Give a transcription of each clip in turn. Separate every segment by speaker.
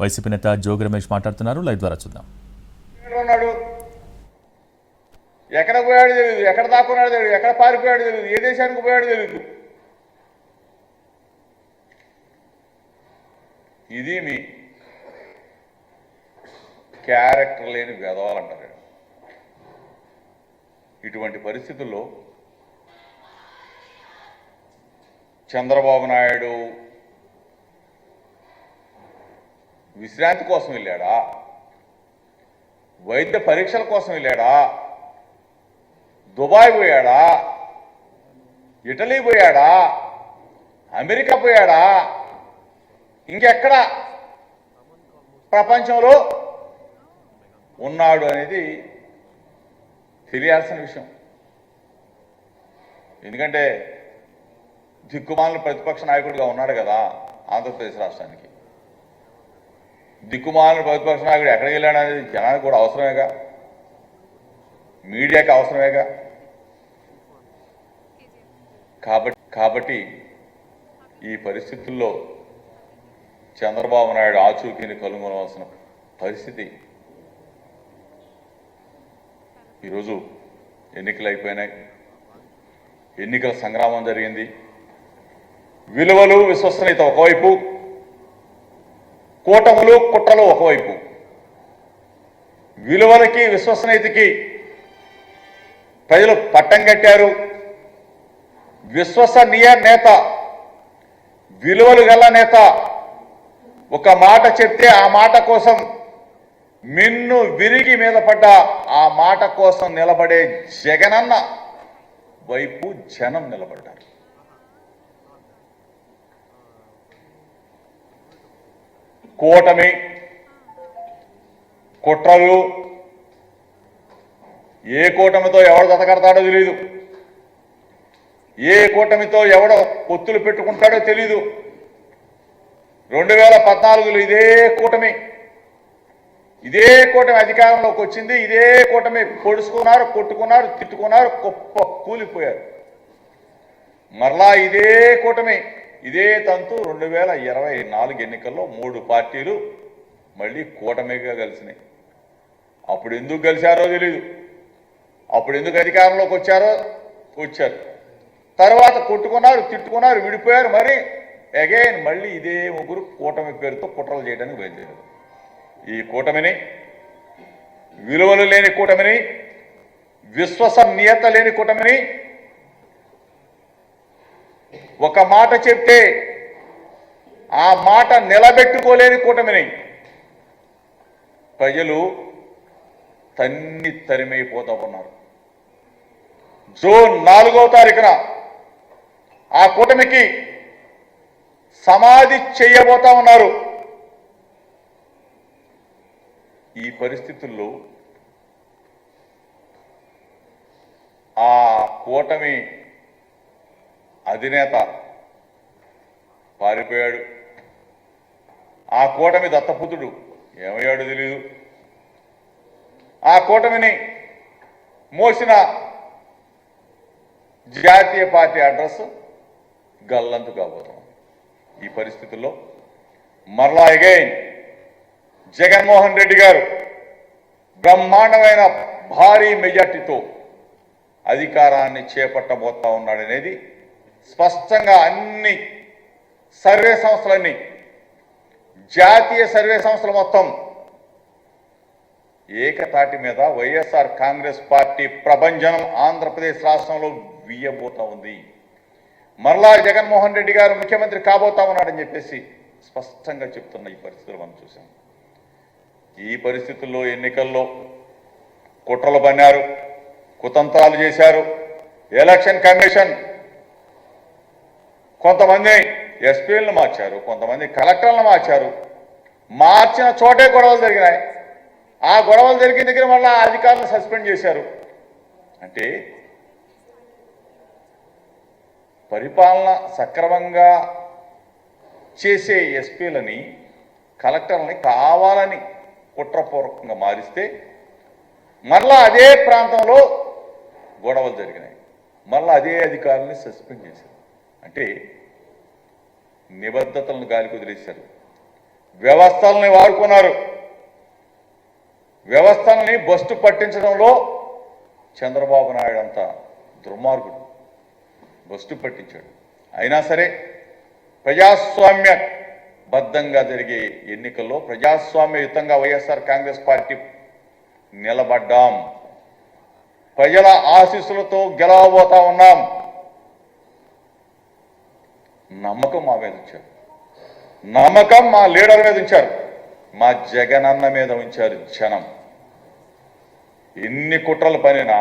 Speaker 1: YCP నేత జోగి రమేష్ మాట్లాడుతున్నారు. Live ద్వారా చూద్దాం.
Speaker 2: ఎక్కడ పోయాడు తెలియదు, ఎక్కడ దాక్కున్నాడు తెలియదు, ఎక్కడ పారిపోయాడు తెలియదు, ఏ దేశానికి పోయాడు తెలియదు. ఇది మీ క్యారెక్టర్ లేని వెధవాలంటారు. ఇటువంటి పరిస్థితుల్లో చంద్రబాబు నాయుడు విశ్రాంతి కోసం వెళ్ళాడా, వైద్య పరీక్షల కోసం వెళ్ళాడా, దుబాయ్ పోయాడా, ఇటలీ పోయాడా, అమెరికా పోయాడా, ఇంకెక్కడ ప్రపంచంలో ఉన్నాడు అనేది తెలియాల్సిన విషయం. ఎందుకంటే దిక్కుమాలిన ప్రతిపక్ష నాయకుడిగా ఉన్నాడు కదా ఆంధ్రప్రదేశ్ రాష్ట్రానికి. దిక్కుమాలిన ప్రతిపక్ష నాయకుడు ఎక్కడికి వెళ్ళాడు అనేది జనానికి కూడా అవసరమేగా, మీడియాకి అవసరమేగా. కాబట్టి ఈ పరిస్థితుల్లో చంద్రబాబు నాయుడు ఆచూకీని కనుగొనవలసిన పరిస్థితి. ఈరోజు ఎన్నికలు అయిపోయినాయి, ఎన్నికల సంగ్రామం జరిగింది. విలువలు విశ్వసనీయత ఒకవైపు, కూటములు కుట్రలు ఒకవైపు. విలువలకి విశ్వసనీయతకి ప్రజలు పట్టం కట్టారు. విశ్వసనీయ నేత, విలువలు గల నేత ఒక మాట చెప్తే ఆ మాట కోసం మిన్ను విరిగి మీద పడ్డ ఆ మాట కోసం నిలబడే జగనన్న వైపు జనం నిలబడ్డారు. కూటమి కుట్రలు, ఏ కూటమితో ఎవడు దతకడతాడో తెలీదు, ఏ కూటమితో ఎవడో పొత్తులు పెట్టుకుంటాడో తెలీదు. 2014లో ఇదే కూటమి అధికారంలోకి వచ్చింది. ఇదే కూటమి పొడుచుకున్నారు, కొట్టుకున్నారు, తిట్టుకున్నారు, గొప్ప కూలిపోయారు. మరలా ఇదే కూటమి, ఇదే తంతు 2024 ఎన్నికల్లో 3 పార్టీలు మళ్ళీ కూటమిగా కలిసినాయి. అప్పుడు ఎందుకు కలిశారో తెలీదు, అప్పుడు ఎందుకు అధికారంలోకి వచ్చారు. తర్వాత కొట్టుకున్నారు, తిట్టుకున్నారు, విడిపోయారు. మరి అగైన్ మళ్ళీ ఇదే ముగ్గురు కూటమి పేరుతో కుట్రలు చేయడానికి బయలుదేరారు. ఈ కూటమిని, విలువలు లేని కూటమిని, విశ్వసనీయత లేని కూటమిని, ఒక మాట చెప్తే ఆ మాట నిలబెట్టుకోలేని కూటమిని ప్రజలు తరిమైపోతా ఉన్నారు. జూన్ 4వ తారీఖున ఆ కూటమికి సమాధి చేయబోతా ఉన్నారు. ఈ పరిస్థితుల్లో ఆ కూటమి అధినేత పారిపోయాడు. ఆ కూటమి దత్తపుత్రుడు ఏమయ్యాడో తెలియదు. ఆ కూటమిని మోసిన జాతీయ పార్టీ అడ్రస్ గల్లంతు కాబోతాం. ఈ పరిస్థితుల్లో మరలా అగైన్ జగన్మోహన్ రెడ్డి గారు బ్రహ్మాండమైన భారీ మెజార్టీతో అధికారాన్ని చేపట్టబోతా ఉన్నాడనేది స్పష్టంగా అన్ని సర్వే సంస్థలన్నీ, జాతీయ సర్వే సంస్థలు మొత్తం ఏకతాటి మీద వైఎస్ఆర్ కాంగ్రెస్ పార్టీ ప్రభంజనం ఆంధ్రప్రదేశ్ రాష్ట్రంలో వీయబోతా ఉంది. మరలా జగన్మోహన్ రెడ్డి గారు ముఖ్యమంత్రి కాబోతా ఉన్నాడని చెప్పేసి స్పష్టంగా చెప్తున్న ఈ పరిస్థితులు మనం చూసాం. ఈ పరిస్థితుల్లో ఎన్నికల్లో కుట్రలు పన్నారు, కుతంత్రాలు చేశారు. ఎలక్షన్ కమిషన్ కొంతమంది ఎస్పీలను మార్చారు, కొంతమంది కలెక్టర్లను మార్చారు. మార్చిన చోటే గొడవలు జరిగినాయి. ఆ గొడవలు జరిగిన దగ్గర మళ్ళీ అధికారులను సస్పెండ్ చేశారు. అంటే పరిపాలన సక్రమంగా చేసే ఎస్పీలని, కలెక్టర్లని కావాలని కుట్రపూర్వకంగా మారిస్తే మరలా అదే ప్రాంతంలో గొడవలు జరిగినాయి. మరలా అదే అధికారులని సస్పెండ్ చేశారు. అంటే నిబద్ధతలను గాలికి వదిలేశారు. వ్యవస్థల్ని వాడుకున్నారు. వ్యవస్థల్ని బస్టు పట్టించడంలో చంద్రబాబు నాయుడు అంత దుర్మార్గుడు, బస్టు పట్టించాడు. అయినా సరే ప్రజాస్వామ్య బద్ధంగా జరిగే ఎన్నికల్లో ప్రజాస్వామ్యయుతంగా వైఎస్ఆర్ కాంగ్రెస్ పార్టీ నిలబడ్డాం. ప్రజల ఆశీస్సులతో గెలవబోతా ఉన్నాం. నమ్మకం మా మీద ఉంచారు, నమ్మకం మా లీడర్ మీద ఉంచారు, మా జగనన్న మీద ఉంచారు జనం. ఎన్ని కుట్రలు పనినా,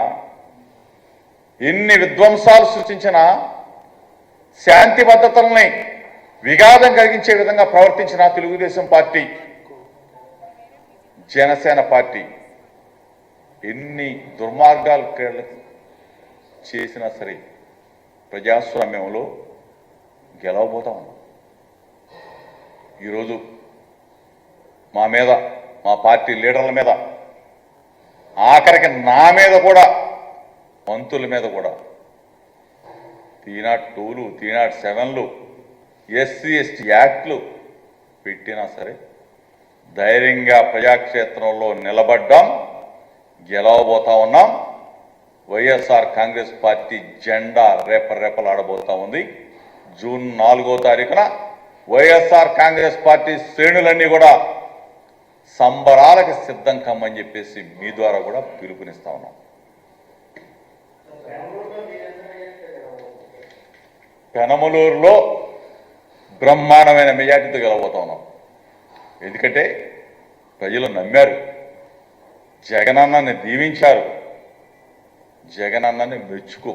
Speaker 2: ఎన్ని విధ్వంసాలు సృష్టించినా, శాంతి భద్రతల్ని విఘాతం కలిగించే విధంగా ప్రవర్తించిన తెలుగుదేశం పార్టీ, జనసేన పార్టీ ఎన్ని దుర్మార్గాలు చేసినా సరే ప్రజాస్వామ్యంలో గెలవబోతా ఉన్నాం. ఈరోజు మా మీద, మా పార్టీ లీడర్ల మీద, ఆఖరికి నా మీద కూడా, మంత్రుల మీద కూడా 302లు 307లు ఎస్సీ ఎస్టీ యాక్ట్లు పెట్టినా సరే ధైర్యంగా ప్రజాక్షేత్రంలో నిలబడ్డాం, గెలవబోతా ఉన్నాం. వైఎస్ఆర్ కాంగ్రెస్ పార్టీ జెండా రేపరేపలాడబోతా ఉంది. జూన్ 4వ తారీఖున వైఎస్ఆర్ కాంగ్రెస్ పార్టీ శ్రేణులన్నీ కూడా సంబరాలకు సిద్ధం కమ్మని చెప్పేసి మీ ద్వారా కూడా పిలుపునిస్తా ఉన్నాం. పెనమలూరులో బ్రహ్మాండమైన మెజార్టీతో గెలవబోతా ఉన్నాం. ఎందుకంటే ప్రజలు నమ్మారు, జగనన్నని దీవించారు, జగనన్నని మెచ్చుకో.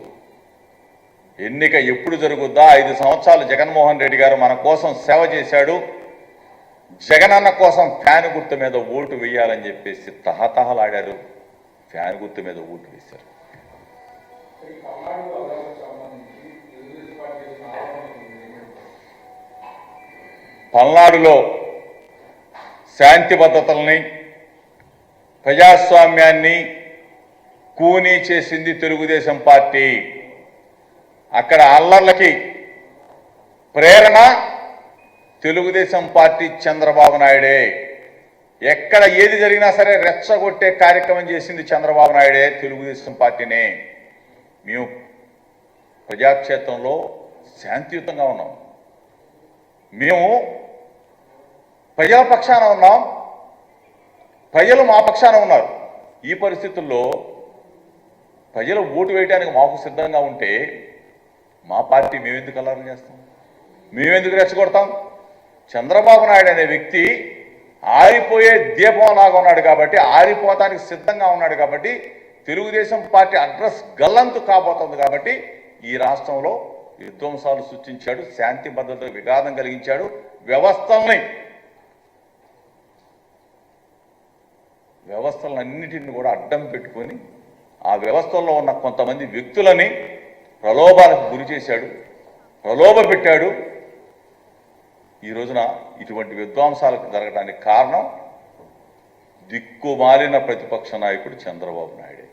Speaker 2: ఎన్నిక ఎప్పుడు జరుగుద్దా? 5 సంవత్సరాలు జగన్మోహన్ రెడ్డి గారు మన కోసం సేవ చేశాడు, జగనన్న కోసం ఫ్యాన్ గుర్తు మీద ఓటు వేయాలని చెప్పేసి తహతహలాడారు. ఫ్యాన్ గుర్తు మీద ఓటు వేశారు. పల్నాడులో శాంతి భద్రతల్ని, ప్రజాస్వామ్యాన్ని కూనీ చేసింది తెలుగుదేశం పార్టీ. అక్కడ అల్లర్లకి ప్రేరణ తెలుగుదేశం పార్టీ, చంద్రబాబు నాయుడే. ఎక్కడ ఏది జరిగినా సరే రెచ్చగొట్టే కార్యక్రమం చేసింది చంద్రబాబు నాయుడే, తెలుగుదేశం పార్టీనే. మేము ప్రజాక్షేత్రంలో శాంతియుతంగా ఉన్నాం, మేము ప్రజల పక్షాన ఉన్నాం, ప్రజలు మా పక్షాన ఉన్నారు. ఈ పరిస్థితుల్లో ప్రజలు ఓటు వేయడానికి మాకు సిద్ధంగా ఉంటే మా పార్టీ మేమెందుకు అల్లర్లు చేస్తాం, మేమెందుకు రెచ్చగొడతాం? చంద్రబాబు నాయుడు అనే వ్యక్తి ఆరిపోయే దీపంలాగా ఉన్నాడు కాబట్టి, ఆరిపోతానికి సిద్ధంగా ఉన్నాడు కాబట్టి, తెలుగుదేశం పార్టీ అడ్రస్ గల్లంతు కాబోతుంది కాబట్టి ఈ రాష్ట్రంలో విధ్వంసాలు సృష్టించాడు, శాంతి భద్రతకు విఘాతం కలిగించాడు, వ్యవస్థలన్నిటిని కూడా అడ్డం పెట్టుకొని ఆ వ్యవస్థల్లో ఉన్న కొంతమంది వ్యక్తులని ప్రలోభాలకు గురి చేశాడు, ప్రలోభ పెట్టాడు. ఈ రోజున ఇటువంటి విధ్వంసాలకు జరగడానికి కారణం దిక్కుమాలిన ప్రతిపక్ష నాయకుడు చంద్రబాబు నాయుడే.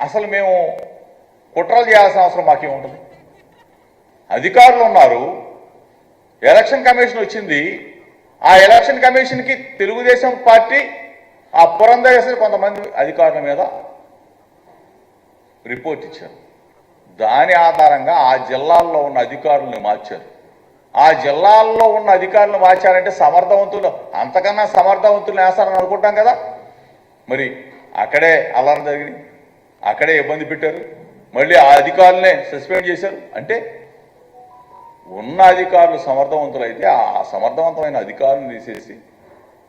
Speaker 2: అసలు మేము కుట్రలు చేయాల్సిన అవసరం మాకేముంటుంది? అధికారులు ఉన్నారు, ఎలక్షన్ కమిషన్ వచ్చింది, ఆ ఎలక్షన్ కమిషన్కి తెలుగుదేశం పార్టీ ఆ పురంధరేశ్వర కొంతమంది అధికారుల మీద రిపోర్ట్ ఇచ్చారు. దాని ఆధారంగా ఆ జిల్లాల్లో ఉన్న అధికారులను మార్చారు. ఆ జిల్లాల్లో ఉన్న అధికారులను మార్చారంటే సమర్థవంతులు, అంతకన్నా సమర్థవంతులు వేస్తారని అనుకుంటాం కదా. మరి అక్కడే అల్లరి జరిగింది, అక్కడే ఇబ్బంది పెట్టారు, మళ్ళీ ఆ అధికారులనే సస్పెండ్ చేశారు. అంటే ఉన్న అధికారులు సమర్థవంతులైతే ఆ సమర్థవంతమైన అధికారులను తీసేసి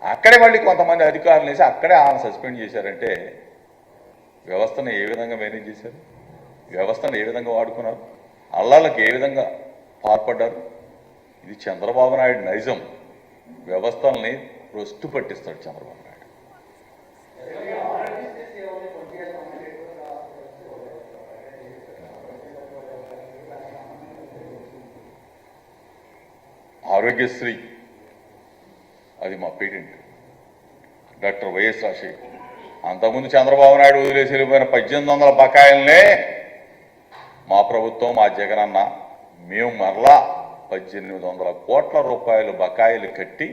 Speaker 2: అక్కడే మళ్ళీ కొంతమంది అధికారులు వేసి అక్కడే ఆయన సస్పెండ్ చేశారంటే వ్యవస్థను ఏ విధంగా మేనేజ్ చేశారు, వ్యవస్థను ఏ విధంగా వాడుకున్నారు, అల్లాలకు ఏ విధంగా పాల్పడ్డారు? ఇది చంద్రబాబు నాయుడు నైజం. వ్యవస్థల్ని రొస్టు పట్టిస్తాడు చంద్రబాబు నాయుడు. ఆరోగ్యశ్రీ అది మా పేటెంట్. డాక్టర్ వైఎస్ రాజశేఖర్ అంతకుముందు చంద్రబాబు నాయుడు వదిలేసి వెళ్ళిపోయిన 1800 బకాయిలనే మా ప్రభుత్వం మా జగనన్న మేము మరలా 1800 కోట్ల రూపాయలు బకాయిలు కట్టి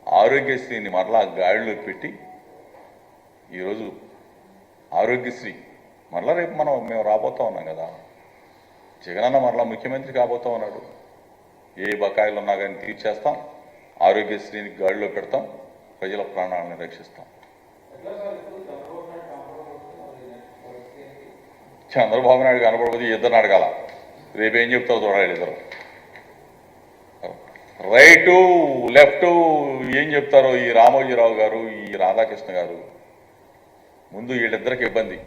Speaker 2: ఆరోగ్యశ్రీని మరలా గాడిలో పెట్టి ఈరోజు ఆరోగ్యశ్రీ మరలా రేపు మేము రాబోతా ఉన్నాం కదా. జగనన్న మరలా ముఖ్యమంత్రి కాబోతా ఉన్నాడు. ఏ బకాయిలు ఉన్నా కానీ తీర్చేస్తాం, ఆరోగ్యశ్రీని గాడిలో పెడతాం, ప్రజల ప్రాణాలను రక్షిస్తాం. చంద్రబాబు నాయుడు కనపడబోదు, ఇద్దరిని అడగాల. రేపు ఏం చెప్తారో చూడాలి ఇద్దరు. రైటు లెఫ్ట్ ఏం చెప్తారో ఈ రామోజీరావు గారు, ఈ రాధాకృష్ణ గారు. ముందు వీళ్ళిద్దరికి ఇబ్బంది.